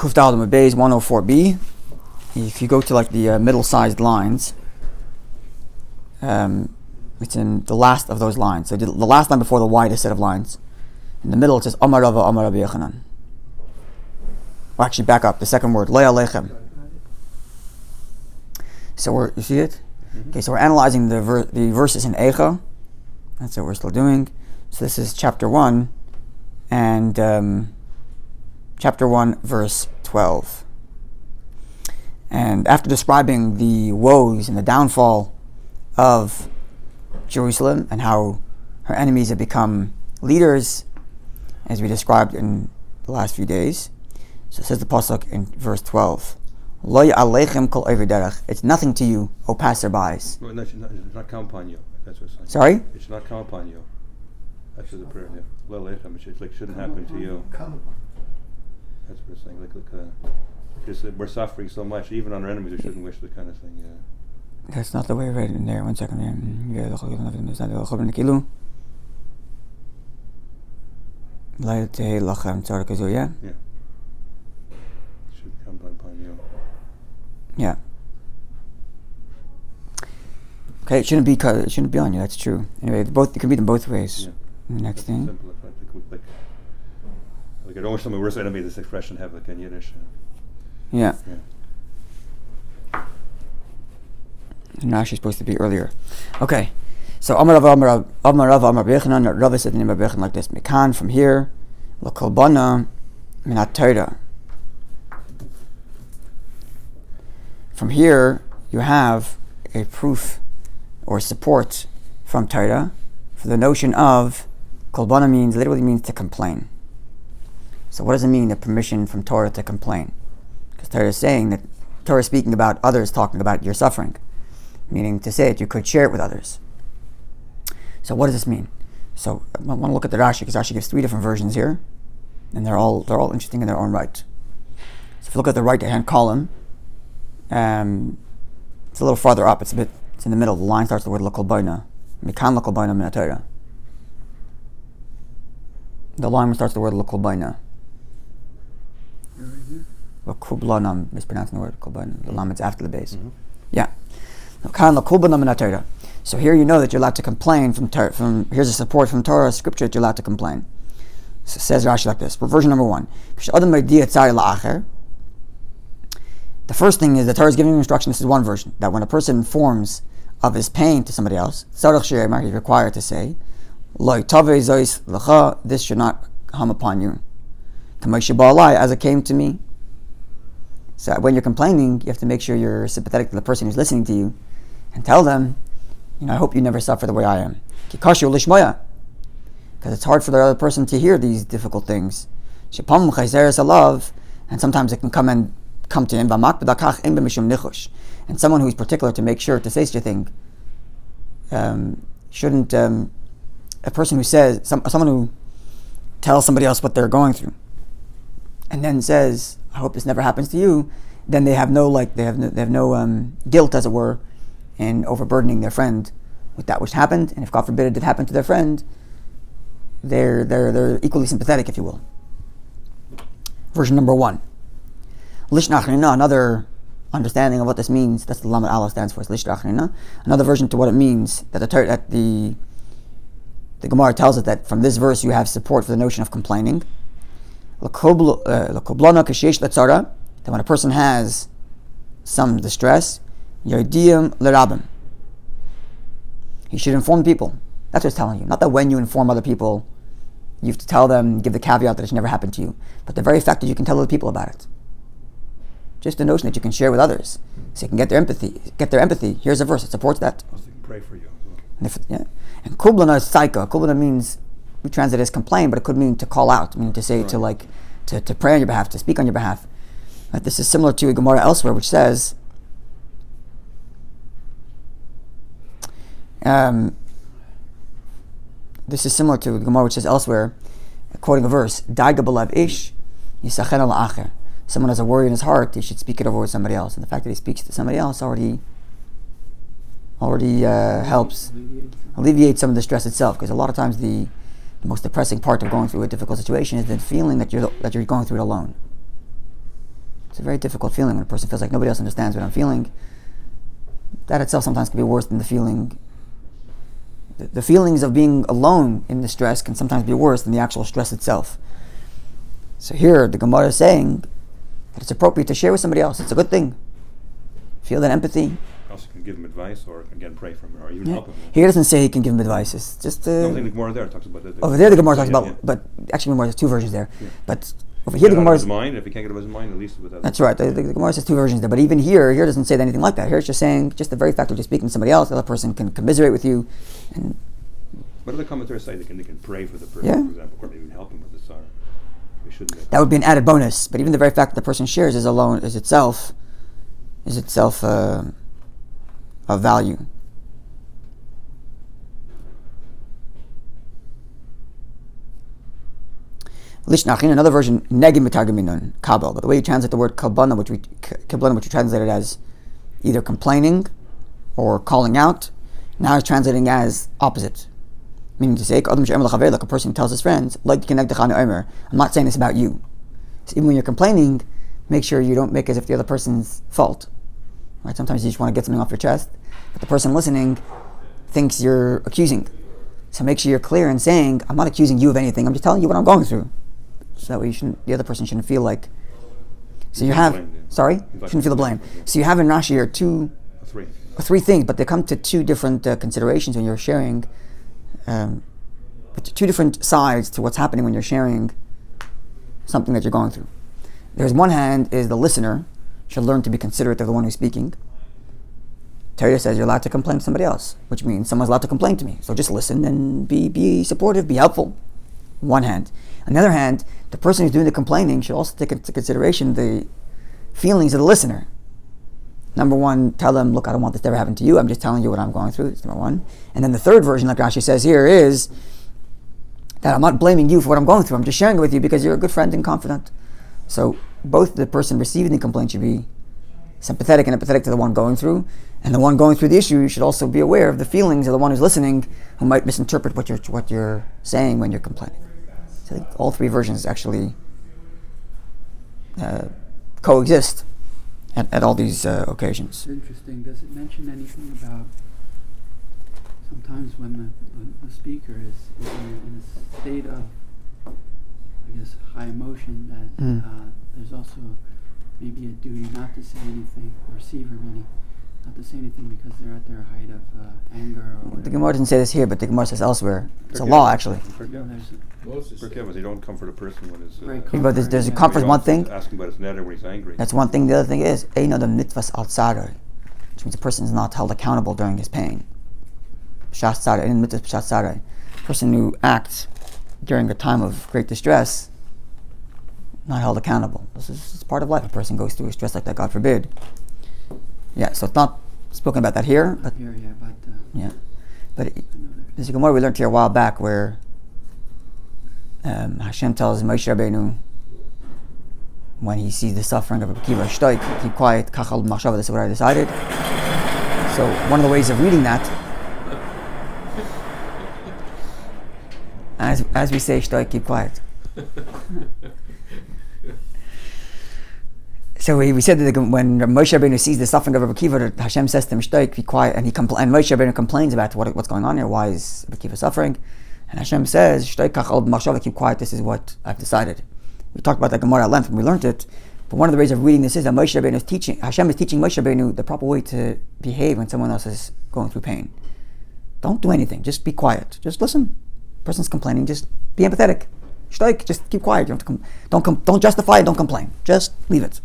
Kufdal Bays 104b. If you go to like the middle-sized lines, it's in the last of those lines. So the last line before the widest set of lines. In the middle it says Amar Rava Amar Rabbi Yochanan. Or actually, back up. The second word, Lo Alechem. So you see it? Mm-hmm. Okay, so we're analyzing the verses in Eicha. That's what we're still doing. So this is chapter 1, and chapter 1, verse 12. And after describing the woes and the downfall of Jerusalem and how her enemies have become leaders, as we described in the last few days, so it says the pasuk in verse 12, Lo ya'aleichem kol over derech. It's nothing to you, O passerbys. No, it's not come upon you. That's what it's saying. Sorry? It should not come upon you. That's the prayer. Lo aleichem. It's like shouldn't happen to you. That's what it's saying. Because we're suffering so much, even on our enemies, we shouldn't wish the kind of thing. Yeah. That's not the way I read it in there. 1 second. Yeah. Should come upon you. Yeah. Okay, it shouldn't be on you. That's true. Anyway, it can be them both ways. Yeah. Next thing. Simple. Like I don't wish my worst enemy this expression have like in Yiddish. Yeah. And now she's supposed to be earlier. Okay. So Amar Rav Amar Rabbi Yochanan. Rav said the name of Rabbi Yochanan like this: Mekan, from here, L'kolbana minat Torah. From here, you have a proof or support from Torah for the notion of kolbana literally means to complain. So what does it mean, the permission from Torah to complain? Because Torah is saying that Torah is speaking about others talking about your suffering, meaning to say that you could share it with others. So what does this mean? So I want to look at the Rashi, because Rashi gives 3 different versions here, and they're all interesting in their own right. So if you look at the right-hand column, it's a little farther up. It's in the middle. The line starts with the word l'kolbana. Mikan l'kolbana min Torah. The line starts with the word l'kolbana. L'kublana, I'm mispronouncing the word kolbana. The lamet's after the base. Mm-hmm. Yeah. Mikan l'kolbana min Torah. So here you know that you're allowed to complain from here's a support from Torah scripture that you're allowed to complain. So it says Rashi like this. Version number 1. The first thing is the Torah is giving instruction. This is one version, that when a person informs of his pain to somebody else, he's required to say, this should not come upon you, as it came to me. So when you're complaining, you have to make sure you're sympathetic to the person who's listening to you and tell them, I hope you never suffer the way I am. Because it's hard for the other person to hear these difficult things. And sometimes it can come to him. And someone who's particular to make sure to say such a thing shouldn't. A person who says, someone who tells somebody else what they're going through, and then says, "I hope this never happens to you," then they have no guilt, as it were, in overburdening their friend with that which happened. And if God forbid it did happen to their friend, they're equally sympathetic, if you will. Version number 1. Lishnachrina, another understanding of what this means. That's the Lamed Aleph stands for. Lishnachrina. Another version to what it means, that the Gemara tells us that from this verse you have support for the notion of complaining. That when a person has some distress, Yodiyim lerabim, he should inform people. That's what it's telling you. Not that when you inform other people, you have to tell them, give the caveat that it's never happened to you, but the very fact that you can tell other people about it. Just the notion that you can share with others, so you can get their empathy. Here's a verse that supports that. Also, you can pray for you as well. And kublana is saika. Kublana means, we translate it as complain, but it could mean to call out, meaning to say, right, to pray on your behalf, to speak on your behalf. But this is similar to a Gemara elsewhere, which says, this is similar to the Gemara which says elsewhere, quoting a verse, Daiga b'lev ish yisachen al acher. Someone has a worry in his heart, he should speak it over with somebody else. And the fact that he speaks to somebody else already helps alleviate some of the stress itself. Because a lot of times the most depressing part of going through a difficult situation is the feeling that you're going through it alone. It's a very difficult feeling when a person feels like nobody else understands what I'm feeling. That itself sometimes can be worse than the feeling. The feelings of being alone in the stress can sometimes be worse than the actual stress itself. So here, the Gemara is saying that it's appropriate to share with somebody else. It's a good thing. Feel that empathy. Also can give him advice, or again pray for him, or even help him. He doesn't say he can give him advice. It's just. I think the Gemara there talks about that. Over there, the Gemara talks about, but actually, there's two versions there. Yeah. But over here, the Gemara is mind. If he can't get out of his mind, at least with that. That's right. The Gemara says two versions there. But even here doesn't say anything like that. Here it's just saying, just the very fact of just speaking to somebody else, the other person can commiserate with you. And what do the commentators say? They can pray for the person, for example, or maybe help him with the sorrow. That would be an added bonus. But even the very fact that the person shares is itself of value. Lishnachin, another version, negim b'targeminun, kabel. But the way you translate the word kabana, which we translated as either complaining or calling out, now it's translating as opposite. Meaning to say, like a person tells his friends, I'm not saying this about you. So even when you're complaining, make sure you don't make as if the other person's fault. Right? Sometimes you just want to get something off your chest, but the person listening thinks you're accusing. So make sure you're clear in saying, I'm not accusing you of anything, I'm just telling you what I'm going through. So that way the other person shouldn't feel like... So you have... Sorry? Shouldn't feel the blame. So you have in Rashi here three things, but they come to two different considerations when you're sharing... two different sides to what's happening when you're sharing something that you're going through. There's one hand is the listener should learn to be considerate of the one who's speaking. Torah says you're allowed to complain to somebody else, which means someone's allowed to complain to me. So just listen and be supportive, be helpful. One hand. On the other hand, the person who's doing the complaining should also take into consideration the feelings of the listener. Number one, tell them, look, I don't want this to ever happen to you. I'm just telling you what I'm going through. That's number one. And then the third version, like Rashi says here, is that I'm not blaming you for what I'm going through. I'm just sharing it with you because you're a good friend and confidant. So both the person receiving the complaint should be sympathetic and empathetic to the one going through, and the one going through the issue should also be aware of the feelings of the one who's listening, who might misinterpret what you're saying when you're complaining. So I think all three versions actually coexist at all these occasions. It's interesting. Does it mention anything about sometimes when the speaker is in a state of, I guess, high emotion, that there's also maybe a duty not to say anything, or receiver meaning not to say anything because they're at their height of anger. Or the Gemara doesn't say this here, but the Gemara says elsewhere. It's a law, actually. They don't comfort a person when it's... But there's a comfort, one thing. Asking about his neder when he's angry. That's one thing. The other thing is, which means a person is not held accountable during his pain. A person who acts during a time of great distress, not held accountable. This is part of life. A person goes through a stress like that, God forbid. Yeah, so it's not spoken about that here. But there's a Gemara we learned here a while back where Hashem tells Moshe Rabbeinu, when he sees the suffering of Rabbi Akiva, shtoik, keep quiet, kachal machshava, this is what I decided. So one of the ways of reading that, as we say shtoik, keep quiet. So we said that when Moshe Rabbeinu sees the suffering of Rabbi Akiva, Hashem says to him, shtoik, be quiet, and Moshe Rabbeinu complains about what's going on here, why is Rabbi Akiva suffering? And Hashem says, shtoik kachal machshava, keep quiet, this is what I've decided. We talked about that Gemara at length when we learned it, but one of the ways of reading this is that Moshe Rabbeinu is teaching, Hashem is teaching Moshe Rabbeinu the proper way to behave when someone else is going through pain. Don't do anything, just be quiet, just listen. Person's complaining, just be empathetic. Shtoik, just keep quiet. You don't justify it, don't complain. Just leave it.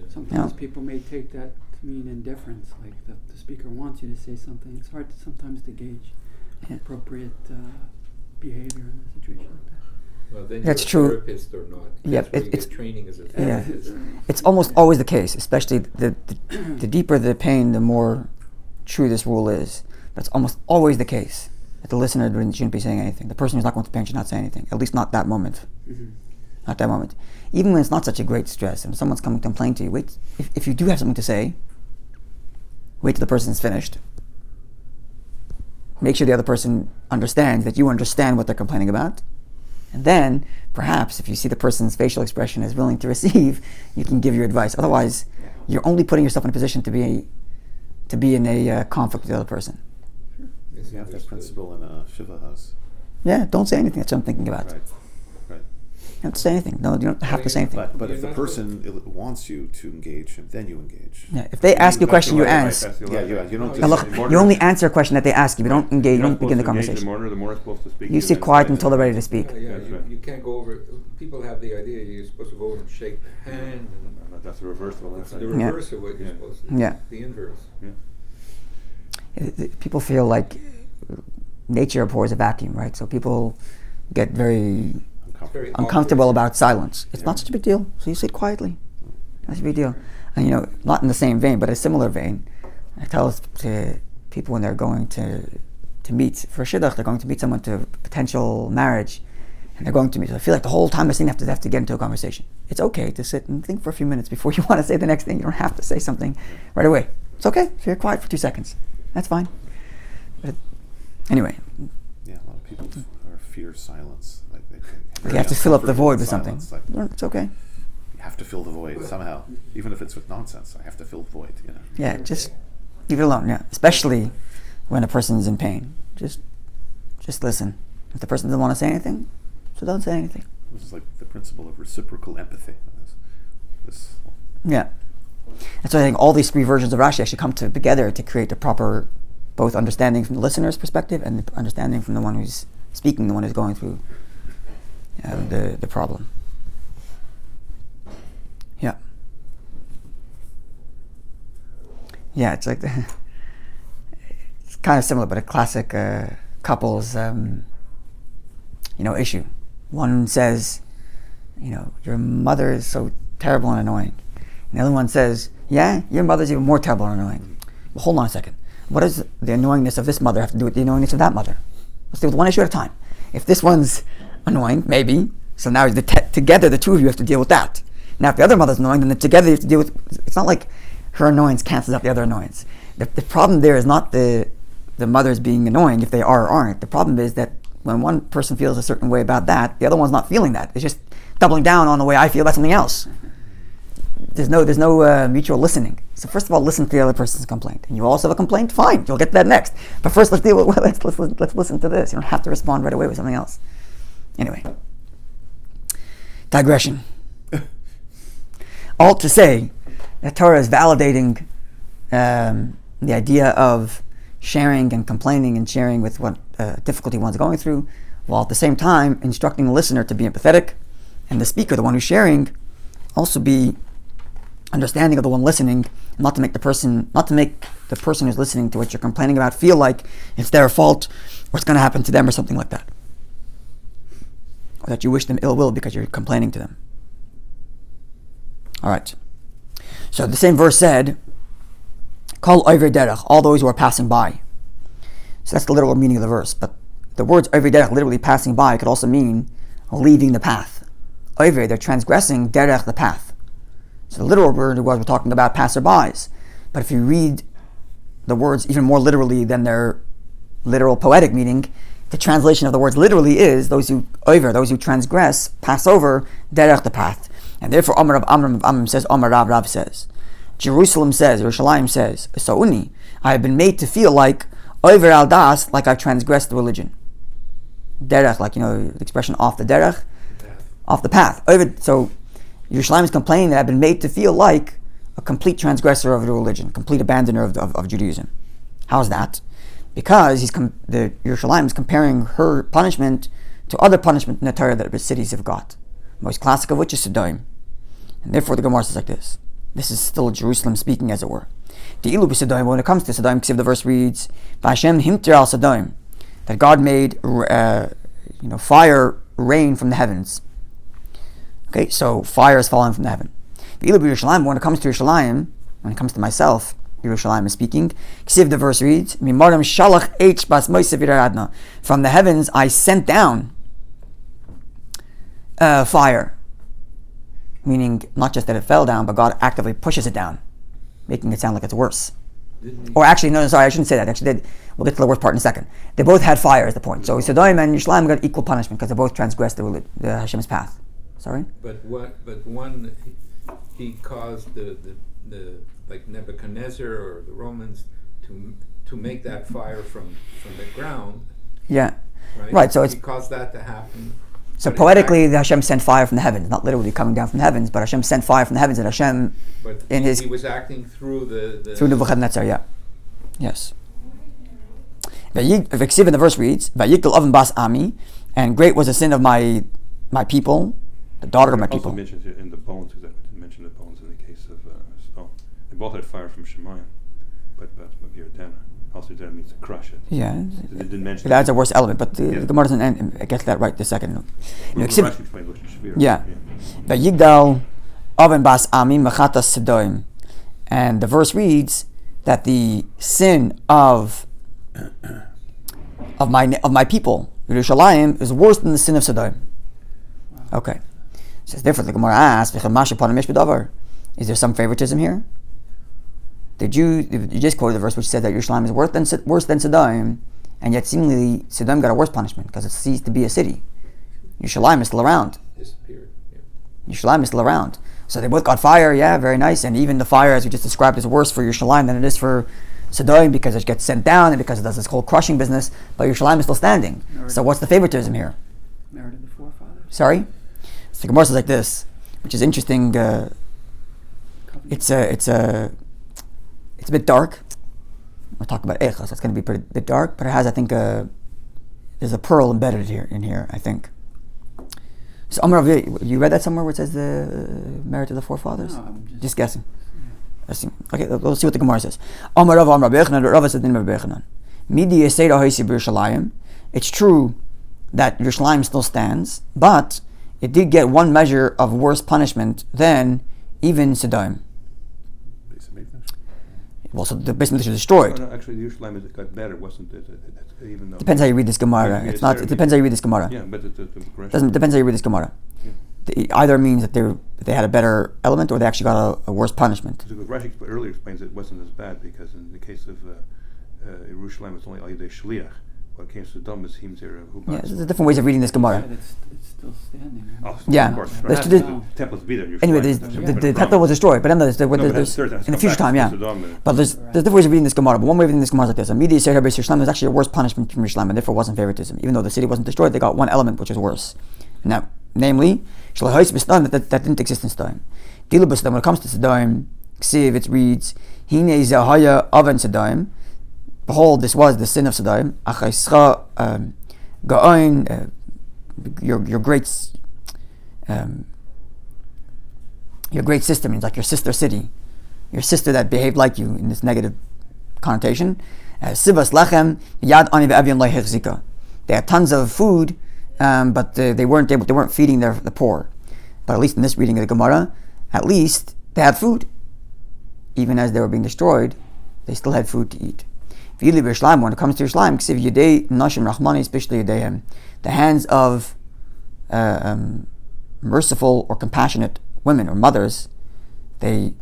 Sometimes people may take that to mean indifference, like the speaker wants you to say something. It's hard sometimes to gauge appropriate behavior in a situation like that. Well, then that's you're true. A therapist or not. Yeah, it's training as a therapist. It's almost always the case, especially the deeper the pain, the more true this rule is. But it's almost always the case that the listener shouldn't be saying anything. The person who's not going through pain should not say anything, at least not that moment. Mm-hmm. Not that moment. Even when it's not such a great stress, and someone's coming to complain to you, wait. If you do have something to say, wait till the person's finished. Make sure the other person understands that you understand what they're complaining about. And then, perhaps, if you see the person's facial expression is willing to receive, you can give your advice. Otherwise, you're only putting yourself in a position to be in a conflict with the other person. You have that principle in a Shiva house. Yeah, don't say anything. That's what I'm thinking about. Right. You don't have to say anything. No, you don't have to say anything. But if the person wants you to engage, then you engage. Yeah, if they ask you a question, you answer. You don't. Now look, you only answer a question that they ask you. You don't engage. You don't begin the conversation. The more supposed to speak. You sit quiet until they're ready to speak. You can't go over. People have the idea you're supposed to go over and shake the hand. And that's the reverse of that's the reverse of what you're supposed to do. Yeah. The inverse. Yeah. People feel like nature abhors a vacuum, right? So people get very uncomfortable about silence. It's not such a big deal. So you sit quietly. That's a big deal. And not in the same vein, but a similar vein. I tell to people when they're going to meet for shidduch, they're going to meet someone to potential marriage, and they're going to meet. So I feel like the whole time they're saying they have to get into a conversation. It's okay to sit and think for a few minutes before you want to say the next thing. You don't have to say something right away. It's okay if you're quiet for 2 seconds. That's fine. But anyway. Yeah, a lot of people fear silence. Like you have to fill up the void with something. It's okay. You have to fill the void somehow, even if it's with nonsense. I have to fill the void. Yeah, just leave it alone. Yeah, especially when a person is in pain. Just listen. If the person doesn't want to say anything, so don't say anything. This is like the principle of reciprocal empathy. Yeah, that's why I think all these 3 versions of Rashi actually come together to create a proper, both understanding from the listener's perspective and the understanding from the one who's speaking, the one who's going through the problem. Yeah, it's like it's kind of similar, but a classic couple's issue. One says, your mother is so terrible and annoying, and the other one says, yeah, your mother's even more terrible and annoying. Well, hold on a second. What does the annoyingness of this mother have to do with the annoyingness of that mother? Let's deal with one issue at a time. If this one's annoying, maybe, so now together the two of you have to deal with that. Now if the other mother's annoying, then together you have to deal with, it's not like her annoyance cancels out the other annoyance. The problem there is not the mothers being annoying, if they are or aren't. The problem is that when one person feels a certain way about that, the other one's not feeling that. It's just doubling down on the way I feel about something else. There's no mutual listening. So first of all, listen to the other person's complaint. And you also have a complaint? Fine, you'll get to that next. But first, let's listen to this. You don't have to respond right away with something else. Anyway, digression. All to say that Torah is validating the idea of sharing and complaining and sharing with what difficulty one's going through, while at the same time instructing the listener to be empathetic, and the speaker, the one who's sharing, also be understanding of the one listening, not to make the person who's listening to what you're complaining about feel like it's their fault or it's going to happen to them or something like that, or that you wish them ill will because you're complaining to them. All right. So the same verse said, "Kol oivei derech," all those who are passing by. So that's the literal meaning of the verse. But the words oivei derech, literally passing by, could also mean leaving the path. Oivei, they're transgressing derech, the path. So the literal word was we're talking about passerbys. But if you read the words even more literally than their literal poetic meaning, the translation of the words literally is those who transgress, pass over derech, the path. And therefore Amar Rav Amram says, Amar Rav says, Jerusalem says, Yerushalayim says, Sauni, I have been made to feel like over al das, like I've transgressed the religion. Derech, like the expression off the derech, off the path. So Yerushalayim is complaining that I've been made to feel like a complete transgressor of the religion, complete abandoner of Judaism. How's that? Because the Yerushalayim is comparing her punishment to other punishment in the Torah that the cities have got. Most classic of which is Sodom. And therefore the Gemara says like this. This is still Jerusalem speaking, as it were. The ilu b'Sodom, when it comes to Sodom, the verse reads, "V'Hashem himter al Sodom," that God made fire rain from the heavens. Okay, so fire is falling from the heaven. The ilu b'Yerushalayim, when it comes to Yerushalayim, when it comes to myself, Yerushalayim is speaking. The verse reads, "Mimarim shalach h bas moisev yiradna." From the heavens I sent down fire. Meaning, not just that it fell down, but God actively pushes it down, making it sound like it's worse. Or actually, no, sorry, I shouldn't say that. Actually, we'll get to the worst part in a second. They both had fire, is the point. So Sodom and Yerushalayim got equal punishment because they both transgressed the Hashem's path. Sorry? But one, he caused the like Nebuchadnezzar or the Romans to make that fire from the ground. Yeah. Right. So he caused that to happen. So poetically, the Hashem sent fire from the heavens, not literally coming down from the heavens, but Hashem sent fire from the heavens, and Hashem, but he was acting through the Nebuchadnezzar. Yeah. Yes. In the verse reads, "Vayikol oven bas ami," and great was the sin of my people, the daughter of my people. Also mentions it in the bones, because I didn't mention the bones in the case of stone. They both had fire from Shemayim, but here Dana. Also, that means to crush it. Yeah, so they didn't mention it adds a worse element, but the Gemara doesn't get that right this second. Yeah, Vayigdal oven bas ami mechatas sedoim, and the verse reads that the sin of my people, Yerushalayim, is worse than the sin of Sodom. Okay, so it's different. The Gemara asks, is there some favoritism here? You just quoted the verse which said that Yerushalayim is worse than Sodom, and yet seemingly Sodom got a worse punishment because it ceased to be a city. Yerushalayim is still around. Disappeared. Yeah. Yerushalayim is still around. So they both got fire, yeah, very nice, and even the fire, as we just described, is worse for Yerushalayim than it is for Sodom because it gets sent down and because it does this whole crushing business, but Yerushalayim is still standing. So what's the favoritism here? Merit of the forefathers. Sorry? So the Gemara says like this, which is interesting. It's a bit dark. We'll talk about Eicha, so it's going to be a bit dark, but it has, I think, there's a pearl embedded in here, I think. So Amar Rav, you read that somewhere where it says the merit of the forefathers? No, I'm just guessing. Yeah. Okay, let's see what the Gemara says. Amar Rav Amar Bechanan, Rav said in Rabbi Bechanan. Midi Yeseda Hoisi B'Yerushalayim. It's true that Yerushalayim still stands, but it did get one measure of worse punishment than even Sodom. Well, so the base of was destroyed. No, actually, the Yerushalayim got better, wasn't it? Even though depends how you read this Gemara. It's not. It depends how you read this Gemara. Yeah, but Depends how you read this Gemara. Yeah. Either means that they had a better element, or they actually got a worse punishment. Because Rashi earlier explains it wasn't as bad because in the case of Yerushalayim, it's only Alidei Shliach. When it came to Sodom, it seems there. Yeah, there's different ways of reading this Gemara. Yeah, it's still standing. Right? Oh, yeah, of course. the temple's be there. Anyway, the temple was destroyed, but then there's in the future time, yeah. But there's different ways of reading this Gemara. But one way of reading this Gemara is like this: Immediately said Yerushalayim was actually a worse punishment from Yerushalayim, and therefore wasn't favoritism. Even though the city wasn't destroyed, they got one element which is worse. Now, namely, that didn't exist in Sodom. When it comes to Sodom, Ksiv, it reads, Hine Zahaya Oven Sodom. Behold, this was the sin of Sodom. Ga'oin, your great sister means like your sister city, your sister that behaved like you in this negative connotation. Sivas lechem yad ani ve'avion lo hechzika. They had tons of food, but they weren't feeding the poor. But at least in this reading of the Gemara, at least they had food. Even as they were being destroyed, they still had food to eat. When it comes to Yerushalayim, the hands of merciful or compassionate women or mothers, they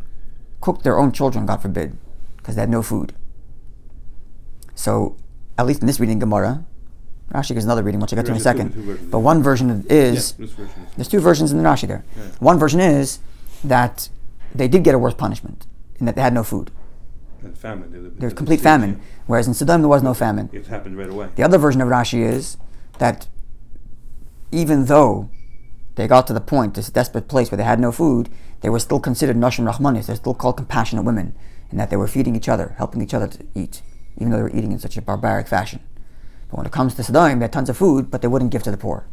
cooked their own children, God forbid, because they had no food. So, at least in this reading Gemara, Rashi gives another reading, which I'll get to in a second. But one version is, there's two versions in the Rashi there. Yeah. One version is that they did get a worse punishment, in that they had no food. And famine. There's complete famine, whereas in Sodom there was no famine. It happened right away. The other version of Rashi is that even though they got to the point, this desperate place where they had no food, they were still considered Nashim Rahmanis. They're still called compassionate women, in that they were feeding each other, helping each other to eat, even though they were eating in such a barbaric fashion. But when it comes to Sodom, they had tons of food, but they wouldn't give to the poor.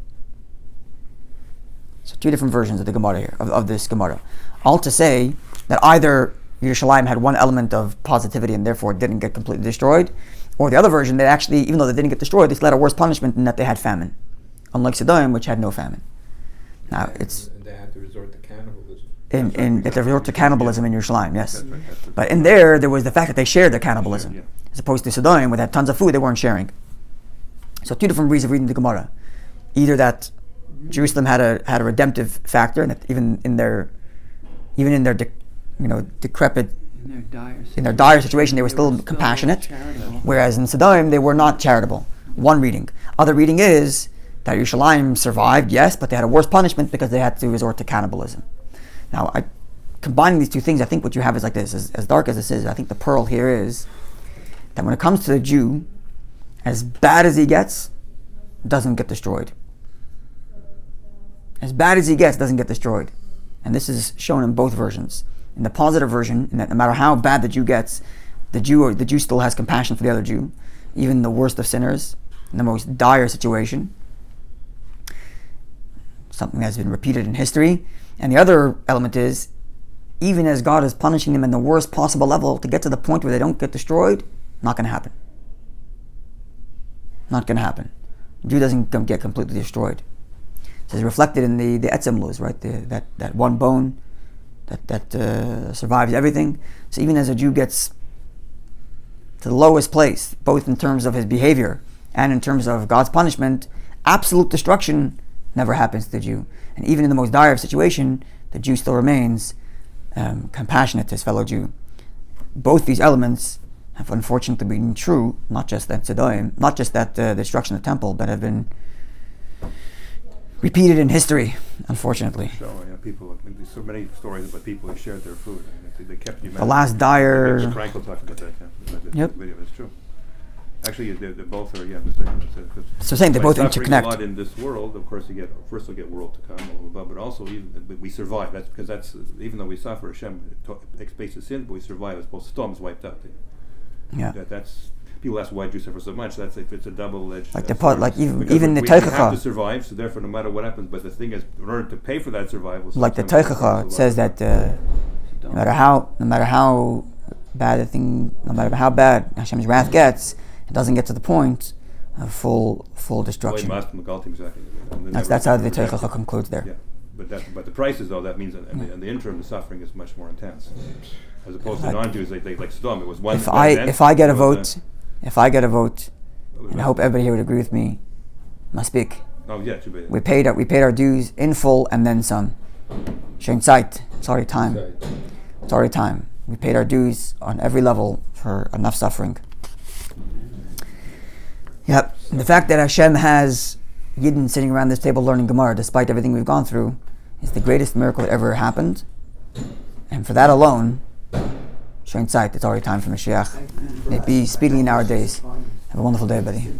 So two different versions of the Gemara here, of this Gemara. All to say that either Yerushalayim had one element of positivity and therefore didn't get completely destroyed, or the other version, they actually, even though they didn't get destroyed, they still had a worse punishment in that they had famine, unlike Sodom, which had no famine. Now and they had to resort to cannibalism. They resort to cannibalism in Yerushalayim, yes. But in there was the fact that they shared their cannibalism, as opposed to Sodom, where they had tons of food, they weren't sharing. So two different ways of reading the Gemara: either that Jerusalem had a redemptive factor, and that even in their decrepit in their dire situation, they were still compassionate, whereas in Sodom, they were not charitable. One reading. Other reading is that Yerushalayim survived, yes, but they had a worse punishment because they had to resort to cannibalism. Now, combining these two things, I think what you have is like this. As dark as this is, I think the pearl here is that when it comes to the Jew, as bad as he gets, doesn't get destroyed. As bad as he gets, doesn't get destroyed. And this is shown in both versions. In the positive version, in that no matter how bad the Jew gets, the Jew still has compassion for the other Jew, even the worst of sinners, in the most dire situation. Something that has been repeated in history. And the other element is, even as God is punishing them in the worst possible level to get to the point where they don't get destroyed, not going to happen. Not going to happen. The Jew doesn't get completely destroyed. So it's reflected in the etzem luz, right? That one bone that survives everything. So even as a Jew gets to the lowest place, both in terms of his behavior and in terms of God's punishment, absolute destruction never happens to the Jew. And even in the most dire of situation, the Jew still remains compassionate to his fellow Jew. Both these elements have unfortunately been true, not just that Tzedayim, not just that destruction of the temple, but have been repeated in history, unfortunately. So, people, there's so many stories about people who shared their food. They kept you. The last dire. Frankel talked about that. Yep. Video, it's true. Actually, they both are the same. So saying they both interconnect. A lot in this world, of course, you'll get world to come, but also we survive. That's because even though we suffer, Hashem expiates the sins, but we survive. As both storms wiped out. Yeah. That's people ask why do you suffer so much. That's if it's a double-edged. Like even the we have to Teichacha. survive. So therefore, no matter what happens, but the thing is, in order to pay for that survival. Like the Teichacha, it says that no matter how bad the thing, no matter how bad Hashem's wrath gets, it doesn't get to the point of full destruction. That's how the Teichacha concludes there. Yeah, but the prices though, that means that in the interim the suffering is much more intense, as opposed to non-Jews. They like Sodom. It was one. If I get a vote, and I hope everybody here would agree with me, I speak. Oh yeah, we paid our dues in full and then some. Shein Zeit. It's already time. It's already time. We paid our dues on every level for enough suffering. Yep. And the fact that Hashem has Yidden sitting around this table learning Gemara, despite everything we've gone through, is the greatest miracle that ever happened. And for that alone, Shein Zeit, it's already time for Mashiach. May it be speedily in our days. Have a wonderful day, buddy.